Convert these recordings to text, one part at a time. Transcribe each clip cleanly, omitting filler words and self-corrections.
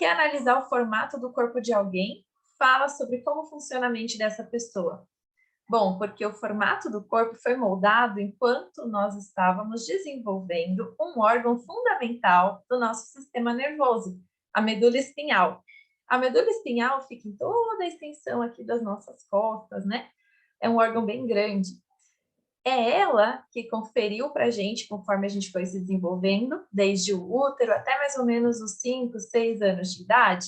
analisar o formato do corpo de alguém fala sobre como funciona a mente dessa pessoa? Bom, porque o formato do corpo foi moldado enquanto nós estávamos desenvolvendo um órgão fundamental do nosso sistema nervoso, a medula espinhal. A medula espinhal fica em toda a extensão aqui das nossas costas, né? É um órgão bem grande. É ela que conferiu para a gente, conforme a gente foi se desenvolvendo, desde o útero até mais ou menos os 5, 6 anos de idade,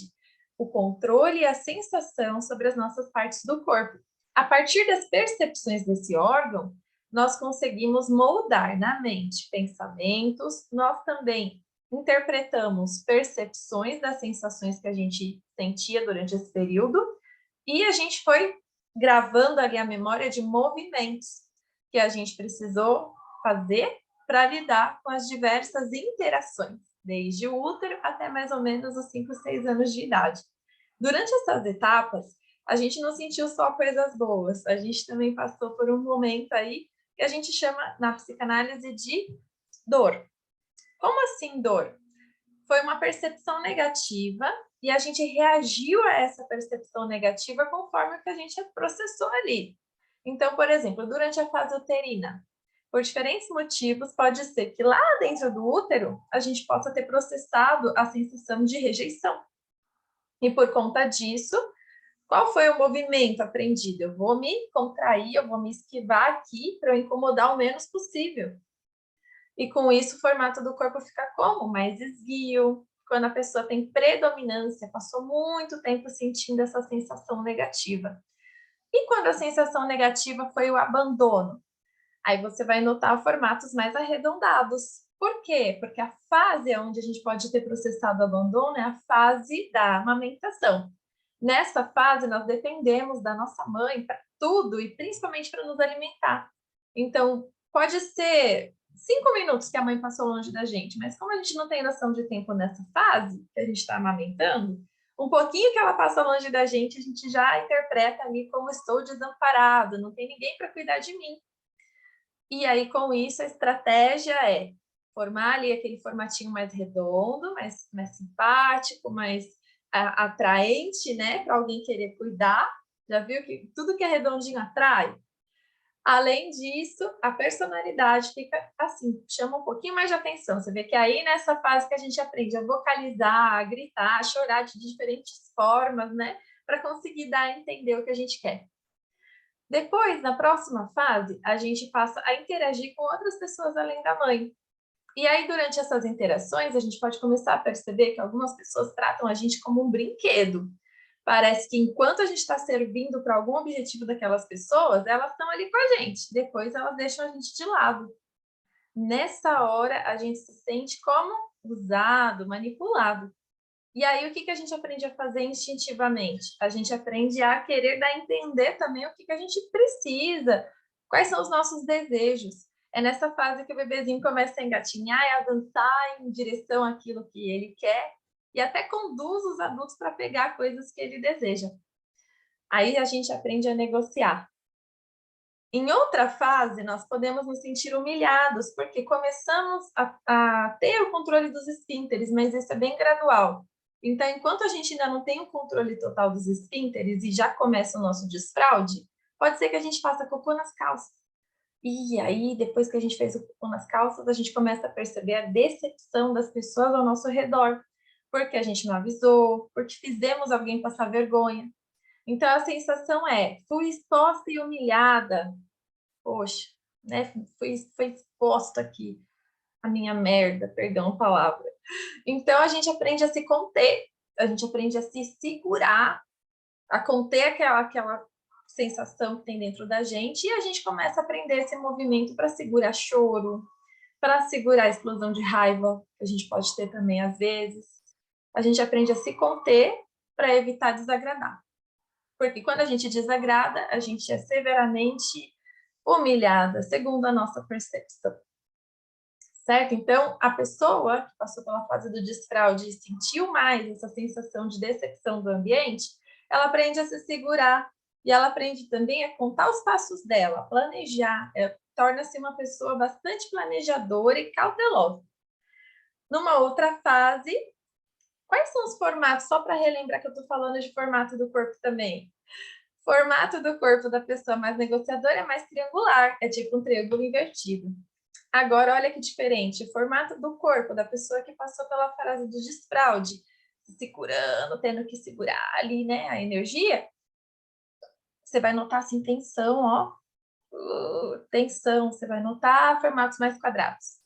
o controle e a sensação sobre as nossas partes do corpo. A partir das percepções desse órgão, nós conseguimos moldar na mente pensamentos, nós também interpretamos percepções das sensações que a gente sentia durante esse período, e a gente foi gravando ali a memória de movimentos que a gente precisou fazer para lidar com as diversas interações, desde o útero até mais ou menos os 5, 6 anos de idade. Durante essas etapas, a gente não sentiu só coisas boas, a gente também passou por um momento aí que a gente chama na psicanálise de dor. Como assim dor? Foi uma percepção negativa e a gente reagiu a essa percepção negativa conforme o que a gente processou ali. Então, por exemplo, durante a fase uterina, por diferentes motivos, pode ser que lá dentro do útero a gente possa ter processado a sensação de rejeição. E por conta disso, qual foi o movimento aprendido? Eu vou me contrair, eu vou me esquivar aqui para eu incomodar o menos possível. E com isso, o formato do corpo fica como? Mais esguio. Quando a pessoa tem predominância, passou muito tempo sentindo essa sensação negativa. E quando a sensação negativa foi o abandono? Aí você vai notar formatos mais arredondados. Por quê? Porque a fase onde a gente pode ter processado o abandono é a fase da amamentação. Nessa fase, nós dependemos da nossa mãe para tudo e principalmente para nos alimentar. Então, pode ser 5 minutos que a mãe passou longe da gente, mas como a gente não tem noção de tempo nessa fase, que a gente está amamentando, um pouquinho que ela passa longe da gente, a gente já interpreta ali como estou desamparado, não tem ninguém para cuidar de mim. E aí, com isso, a estratégia é formar ali aquele formatinho mais redondo, mais simpático, mais atraente, né? Para alguém querer cuidar. Já viu que tudo que é redondinho atrai? Além disso, a personalidade fica assim, chama um pouquinho mais de atenção. Você vê que aí nessa fase que a gente aprende a vocalizar, a gritar, a chorar de diferentes formas, né? Para conseguir dar a entender o que a gente quer. Depois, na próxima fase, a gente passa a interagir com outras pessoas além da mãe. E aí, durante essas interações, a gente pode começar a perceber que algumas pessoas tratam a gente como um brinquedo. Parece que enquanto a gente está servindo para algum objetivo daquelas pessoas, elas estão ali com a gente. Depois, elas deixam a gente de lado. Nessa hora, a gente se sente como usado, manipulado. E aí, o que a gente aprende a fazer instintivamente? A gente aprende a querer dar a entender também o que a gente precisa, quais são os nossos desejos. É nessa fase que o bebezinho começa a engatinhar e avançar em direção àquilo que ele quer e até conduz os adultos para pegar coisas que ele deseja. Aí a gente aprende a negociar. Em outra fase, nós podemos nos sentir humilhados, porque começamos a ter o controle dos esfínteres, mas isso é bem gradual. Então, enquanto a gente ainda não tem o controle total dos esfínteres e já começa o nosso desfraude, pode ser que a gente faça cocô nas calças. E aí, depois que a gente fez o cocô nas calças, a gente começa a perceber a decepção das pessoas ao nosso redor, porque a gente não avisou, porque fizemos alguém passar vergonha. Então, a sensação é, fui exposta e humilhada. Poxa, né? Foi exposta aqui a minha merda, perdão a palavra. Então, a gente aprende a se conter, a gente aprende a se segurar, a conter aquela sensação que tem dentro da gente, e a gente começa a aprender esse movimento para segurar choro, para segurar a explosão de raiva, que a gente pode ter também às vezes. A gente aprende a se conter para evitar desagradar. Porque quando a gente desagrada, a gente é severamente humilhada, segundo a nossa percepção. Certo? Então, a pessoa que passou pela fase do desfraude e sentiu mais essa sensação de decepção do ambiente, ela aprende a se segurar e ela aprende também a contar os passos dela, planejar, torna-se uma pessoa bastante planejadora e cautelosa. Numa outra fase, Quais são os formatos? Só para relembrar que eu estou falando de formato do corpo também. Formato do corpo da pessoa mais negociadora é mais triangular, é tipo um triângulo invertido. Agora, olha que diferente, o formato do corpo da pessoa que passou pela fase do desfraude, se segurando, tendo que segurar ali, né, a energia, você vai notar assim tensão, ó, tensão, você vai notar formatos mais quadrados.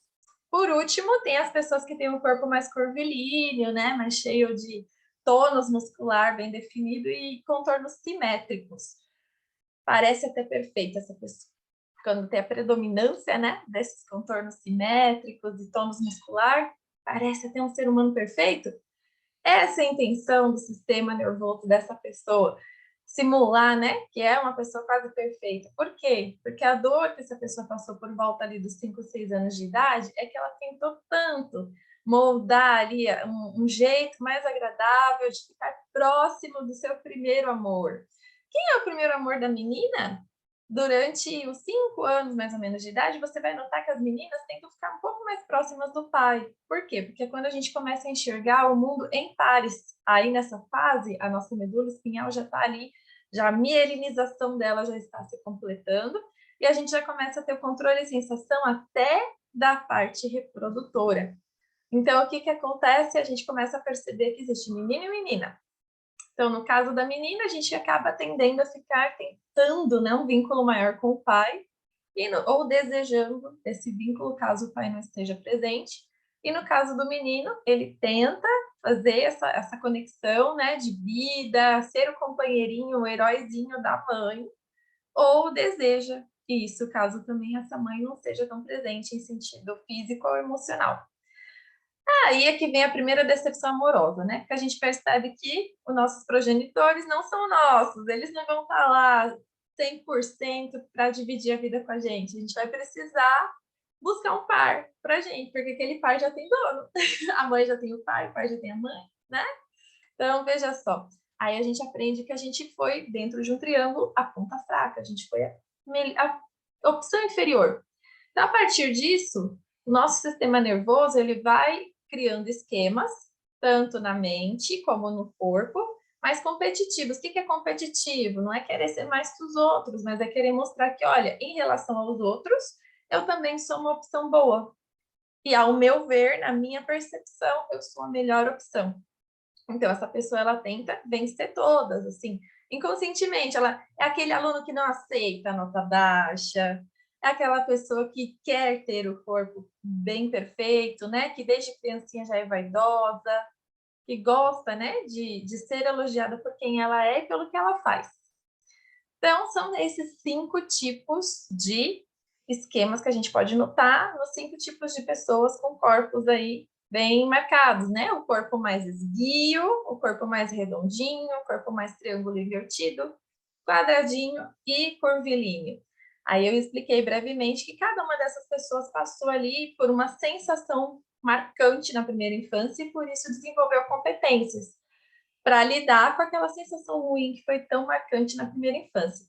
Por último, tem as pessoas que têm um corpo mais curvilíneo, né, mais cheio de tônus muscular bem definido e contornos simétricos. Parece até perfeita essa pessoa. Quando tem a predominância, né, desses contornos simétricos e tônus muscular, parece até um ser humano perfeito. Essa é a intenção do sistema nervoso dessa pessoa, simular, né, que é uma pessoa quase perfeita. Por quê? Porque a dor que essa pessoa passou por volta ali dos 5, 6 anos de idade é que ela tentou tanto moldar ali um jeito mais agradável de ficar próximo do seu primeiro amor. Quem é o primeiro amor da menina? Durante os 5 anos, mais ou menos, de idade, você vai notar que as meninas tentam ficar um pouco mais próximas do pai. Por quê? Porque quando a gente começa a enxergar o mundo em pares, aí nessa fase, a nossa medula espinhal já está ali, já a mielinização dela já está se completando, e a gente já começa a ter o controle e sensação até da parte reprodutora. Então, o que que acontece? A gente começa a perceber que existe menino e menina. Então, no caso da menina, a gente acaba tendendo a ficar tentando, né, um vínculo maior com o pai, ou desejando esse vínculo caso o pai não esteja presente. E no caso do menino, ele tenta fazer essa conexão, né, de vida, ser o companheirinho, o heróizinho da mãe, ou deseja isso, caso também essa mãe não seja tão presente em sentido físico ou emocional. Aí é que vem a primeira decepção amorosa, né? Porque a gente percebe que os nossos progenitores não são nossos, eles não vão estar lá 100% para dividir a vida com a gente. A gente vai precisar buscar um par para a gente, porque aquele par já tem dono. A mãe já tem o pai já tem a mãe, né? Então, veja só. Aí a gente aprende que a gente foi dentro de um triângulo a ponta fraca, a gente foi a opção inferior. Então, a partir disso, o nosso sistema nervoso ele vai criando esquemas, tanto na mente como no corpo, mas competitivos. O que é competitivo? Não é querer ser mais que os outros, mas é querer mostrar que, olha, em relação aos outros, eu também sou uma opção boa. E ao meu ver, na minha percepção, eu sou a melhor opção. Então, essa pessoa, ela tenta vencer todas, assim, inconscientemente. Ela é aquele aluno que não aceita a nota baixa, é aquela pessoa que quer ter o corpo bem perfeito, né? Que desde criancinha já é vaidosa, que gosta, né? De ser elogiada por quem ela é e pelo que ela faz. Então, são esses 5 tipos de esquemas que a gente pode notar nos 5 tipos de pessoas com corpos aí bem marcados, né? O corpo mais esguio, o corpo mais redondinho, o corpo mais triângulo invertido, quadradinho e curvilíneo. Aí eu expliquei brevemente que cada uma dessas pessoas passou ali por uma sensação marcante na primeira infância e por isso desenvolveu competências para lidar com aquela sensação ruim que foi tão marcante na primeira infância.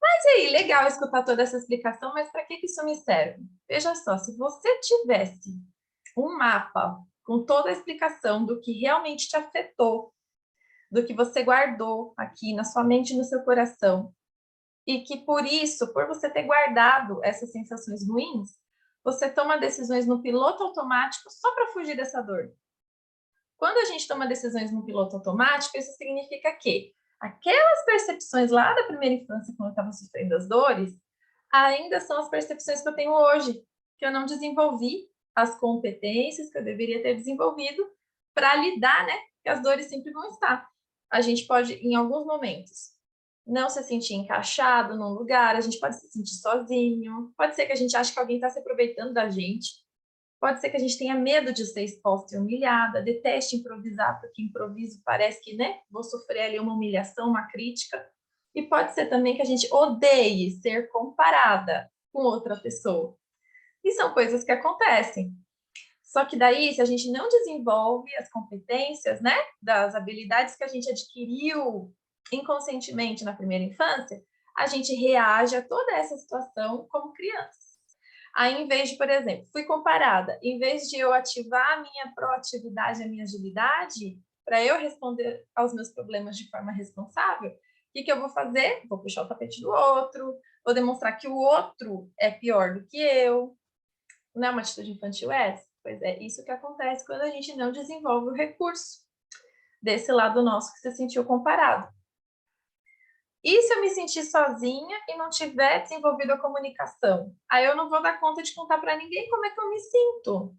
Mas aí, legal escutar toda essa explicação, mas para que isso me serve? Veja só, se você tivesse um mapa com toda a explicação do que realmente te afetou, do que você guardou aqui na sua mente e no seu coração, e que por isso, por você ter guardado essas sensações ruins, você toma decisões no piloto automático só para fugir dessa dor. Quando a gente toma decisões no piloto automático, isso significa que aquelas percepções lá da primeira infância, quando eu estava sofrendo as dores, ainda são as percepções que eu tenho hoje, que eu não desenvolvi as competências que eu deveria ter desenvolvido para lidar, né? Que as dores sempre vão estar. A gente pode, em alguns momentos, não se sentir encaixado num lugar, a gente pode se sentir sozinho, pode ser que a gente ache que alguém está se aproveitando da gente, pode ser que a gente tenha medo de ser exposta e humilhada, deteste improvisar, porque improviso parece que, né, vou sofrer ali uma humilhação, uma crítica. E pode ser também que a gente odeie ser comparada com outra pessoa. E são coisas que acontecem. Só que daí, se a gente não desenvolve as competências, né, das habilidades que a gente adquiriu inconscientemente na primeira infância, a gente reage a toda essa situação como criança. Aí, em vez de, por exemplo, fui comparada, em vez de eu ativar a minha proatividade, a minha agilidade, para eu responder aos meus problemas de forma responsável, o que eu vou fazer? Vou puxar o tapete do outro, vou demonstrar que o outro é pior do que eu. Não é uma atitude infantil essa? Pois é, isso que acontece quando a gente não desenvolve o recurso desse lado nosso que se sentiu comparado. E se eu me sentir sozinha e não tiver desenvolvido a comunicação? Aí eu não vou dar conta de contar para ninguém como é que eu me sinto.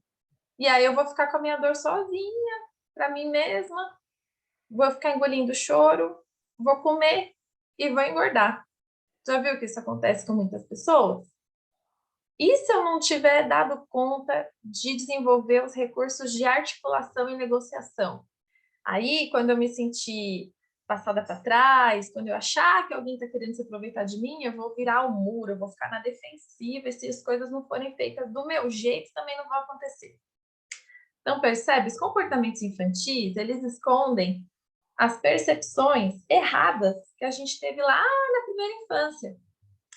E aí eu vou ficar com a minha dor sozinha, para mim mesma, vou ficar engolindo choro, vou comer e vou engordar. Já viu que isso acontece com muitas pessoas? E se eu não tiver dado conta de desenvolver os recursos de articulação e negociação? Aí, quando eu me sentir passada para trás, quando eu achar que alguém está querendo se aproveitar de mim, eu vou virar o muro, eu vou ficar na defensiva, e se as coisas não forem feitas do meu jeito, também não vão acontecer. Então, percebe? Os comportamentos infantis, eles escondem as percepções erradas que a gente teve lá na primeira infância.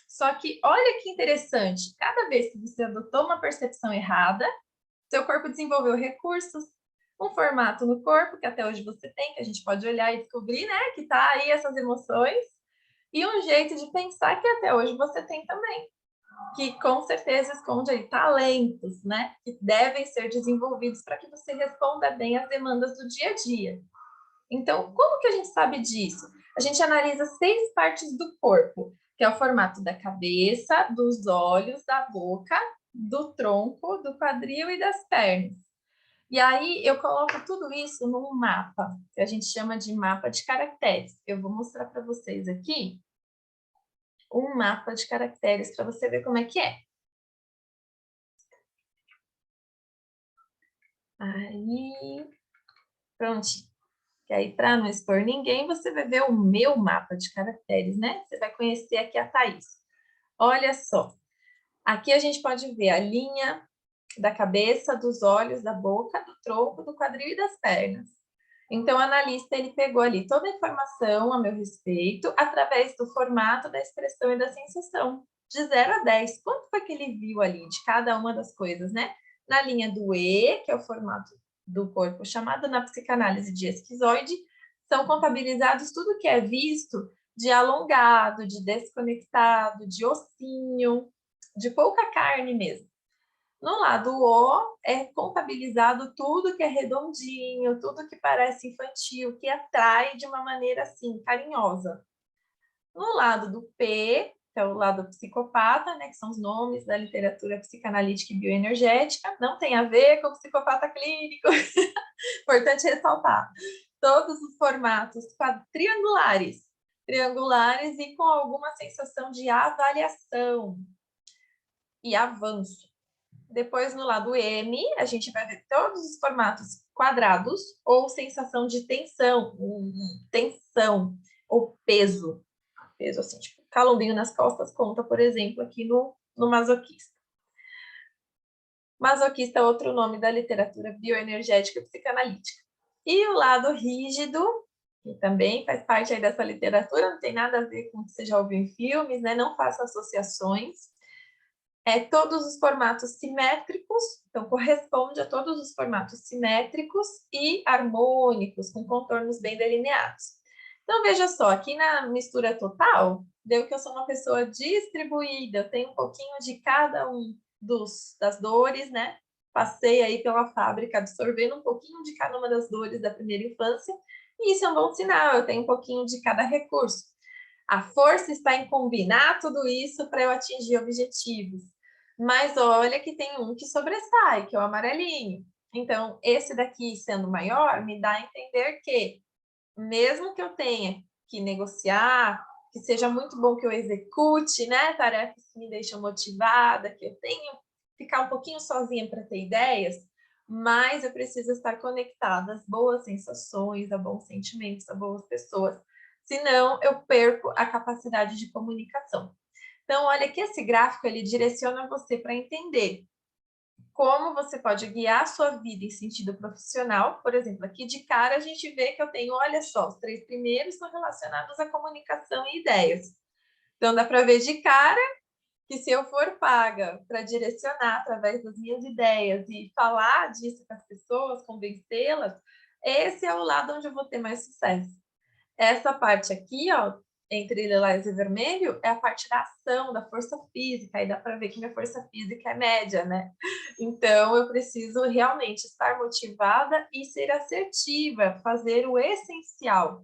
Só que, olha que interessante, cada vez que você adotou uma percepção errada, seu corpo desenvolveu recursos, um formato no corpo, que até hoje você tem, que a gente pode olhar e descobrir, né, que tá aí essas emoções, e um jeito de pensar que até hoje você tem também, que com certeza esconde aí talentos, né, que devem ser desenvolvidos para que você responda bem às demandas do dia a dia. Então, como que a gente sabe disso? A gente analisa 6 partes do corpo, que é o formato da cabeça, dos olhos, da boca, do tronco, do quadril e das pernas. E aí eu coloco tudo isso num mapa, que a gente chama de mapa de caracteres. Eu vou mostrar para vocês aqui um mapa de caracteres para você ver como é que é. Aí, prontinho. Que aí, para não expor ninguém, você vai ver o meu mapa de caracteres, né? Você vai conhecer aqui a Thaís. Olha só, aqui a gente pode ver a linha da cabeça, dos olhos, da boca, do tronco, do quadril e das pernas. Então, o analista, ele pegou ali toda a informação a meu respeito através do formato, da expressão e da sensação, de 0 a 10. Quanto foi que ele viu ali de cada uma das coisas, né? Na linha do E, que é o formato do corpo chamado na psicanálise de esquizoide, são contabilizados tudo que é visto de alongado, de desconectado, de ossinho, de pouca carne mesmo. No lado O, é contabilizado tudo que é redondinho, tudo que parece infantil, que atrai de uma maneira assim, carinhosa. No lado do P, que é o lado psicopata, né, que são os nomes da literatura psicanalítica e bioenergética, não tem a ver com psicopata clínico, importante ressaltar. Todos os formatos triangulares, triangulares e com alguma sensação de avaliação e avanço. Depois, no lado M, a gente vai ver todos os formatos quadrados ou sensação de tensão, tensão ou peso. Peso, assim, tipo, calombinho nas costas conta, por exemplo, aqui no masoquista. Masoquista é outro nome da literatura bioenergética e psicanalítica. E o lado rígido, que também faz parte aí dessa literatura, não tem nada a ver com o que você já ouviu em filmes, né? Não faça associações. Todos os formatos simétricos, então corresponde a todos os formatos simétricos e harmônicos, com contornos bem delineados. Então, veja só, aqui na mistura total, deu que eu sou uma pessoa distribuída, eu tenho um pouquinho de cada um das dores, né? Passei aí pela fábrica absorvendo um pouquinho de cada uma das dores da primeira infância, e isso é um bom sinal, eu tenho um pouquinho de cada recurso. A força está em combinar tudo isso para eu atingir objetivos. Mas olha que tem um que sobressai, que é o amarelinho. Então, esse daqui sendo maior, me dá a entender que, mesmo que eu tenha que negociar, que seja muito bom que eu execute, né, tarefas que me deixam motivada, que eu tenha que ficar um pouquinho sozinha para ter ideias, mas eu preciso estar conectada às boas sensações, a bons sentimentos, a boas pessoas. Senão, eu perco a capacidade de comunicação. Então, olha que esse gráfico ele direciona você para entender como você pode guiar a sua vida em sentido profissional. Por exemplo, aqui de cara a gente vê que eu tenho, olha só, os 3 primeiros são relacionados à comunicação e ideias. Então, dá para ver de cara que se eu for paga para direcionar através das minhas ideias e falar disso com as pessoas, convencê-las, esse é o lado onde eu vou ter mais sucesso. Essa parte aqui, ó, entre lilás e vermelho, é a parte da ação, da força física, aí dá para ver que minha força física é média, né? Então, eu preciso realmente estar motivada e ser assertiva, fazer o essencial.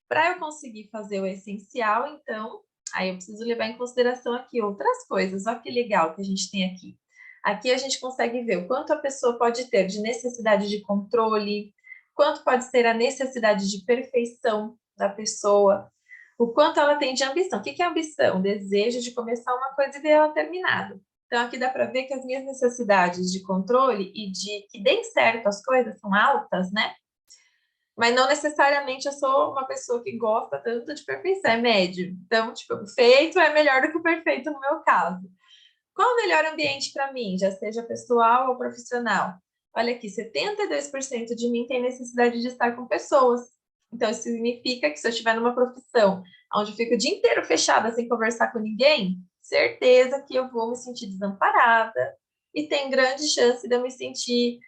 Para eu conseguir fazer o essencial, então, aí eu preciso levar em consideração aqui outras coisas. Olha que legal que a gente tem aqui. Aqui a gente consegue ver o quanto a pessoa pode ter de necessidade de controle, quanto pode ser a necessidade de perfeição da pessoa, o quanto ela tem de ambição. O que é ambição? Desejo de começar uma coisa e ver ela terminada. Então, aqui dá para ver que as minhas necessidades de controle e de que deem certo as coisas são altas, né? Mas não necessariamente eu sou uma pessoa que gosta tanto de perfeição, é médio. Então, tipo, o feito é melhor do que o perfeito no meu caso. Qual o melhor ambiente para mim, já seja pessoal ou profissional? Olha aqui, 72% de mim tem necessidade de estar com pessoas. Então, isso significa que se eu estiver numa profissão onde eu fico o dia inteiro fechada sem conversar com ninguém, certeza que eu vou me sentir desamparada e tem grande chance de eu me sentir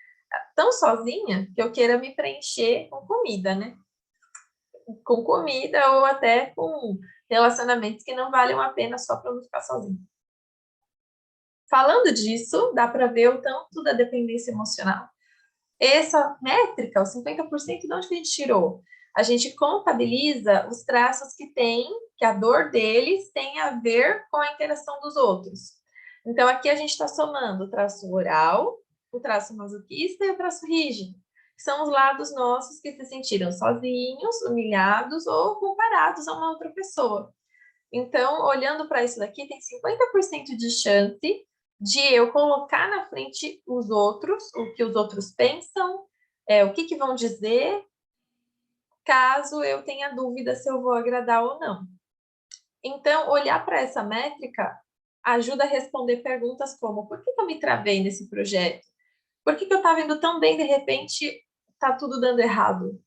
tão sozinha que eu queira me preencher com comida, né? Com comida ou até com relacionamentos que não valem a pena só para eu não ficar sozinha. Falando disso, dá para ver o tanto da dependência emocional. Essa métrica, os 50%, de onde que a gente tirou? A gente contabiliza os traços que a dor deles tem a ver com a interação dos outros. Então, aqui a gente está somando o traço oral, o traço masoquista e o traço rígido, que são os lados nossos que se sentiram sozinhos, humilhados ou comparados a uma outra pessoa. Então, olhando para isso daqui, tem 50% de chance de eu colocar na frente os outros, o que os outros pensam, o que vão dizer, caso eu tenha dúvida se eu vou agradar ou não. Então, olhar para essa métrica ajuda a responder perguntas como: por que eu me travei nesse projeto? Por que eu estava indo tão bem, de repente está tudo dando errado?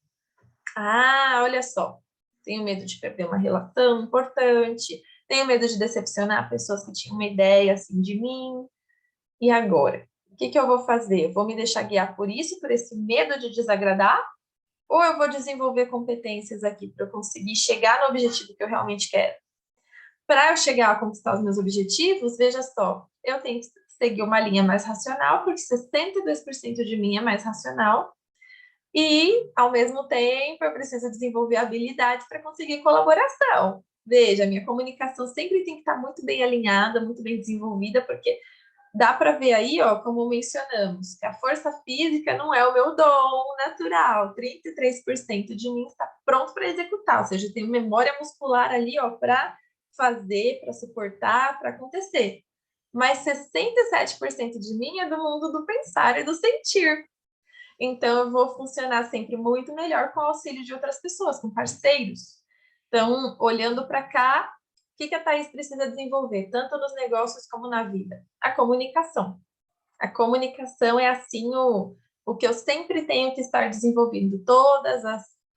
Ah, olha só, tenho medo de perder uma relação importante, tenho medo de decepcionar pessoas que tinham uma ideia assim de mim. E agora? O que eu vou fazer? Eu vou me deixar guiar por isso, por esse medo de desagradar? Ou eu vou desenvolver competências aqui para eu conseguir chegar no objetivo que eu realmente quero? Para eu chegar a conquistar os meus objetivos, veja só, eu tenho que seguir uma linha mais racional, porque 62% de mim é mais racional, e, ao mesmo tempo, eu preciso desenvolver habilidades para conseguir colaboração. Veja, minha comunicação sempre tem que estar muito bem alinhada, muito bem desenvolvida, porque dá para ver aí, ó, como mencionamos, que a força física não é o meu dom natural. 33% de mim está pronto para executar, ou seja, eu tenho memória muscular ali, ó, para fazer, para suportar, para acontecer. Mas 67% de mim é do mundo do pensar e do sentir. Então, eu vou funcionar sempre muito melhor com o auxílio de outras pessoas, com parceiros. Então, olhando para cá, o que a Thaís precisa desenvolver, tanto nos negócios como na vida? A comunicação. A comunicação é, assim, o que eu sempre tenho que estar desenvolvendo, todas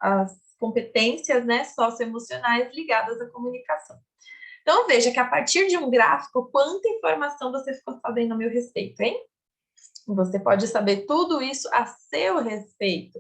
as competências, né, socioemocionais ligadas à comunicação. Então, veja que a partir de um gráfico, quanta informação você ficou sabendo a meu respeito, hein? Você pode saber tudo isso a seu respeito.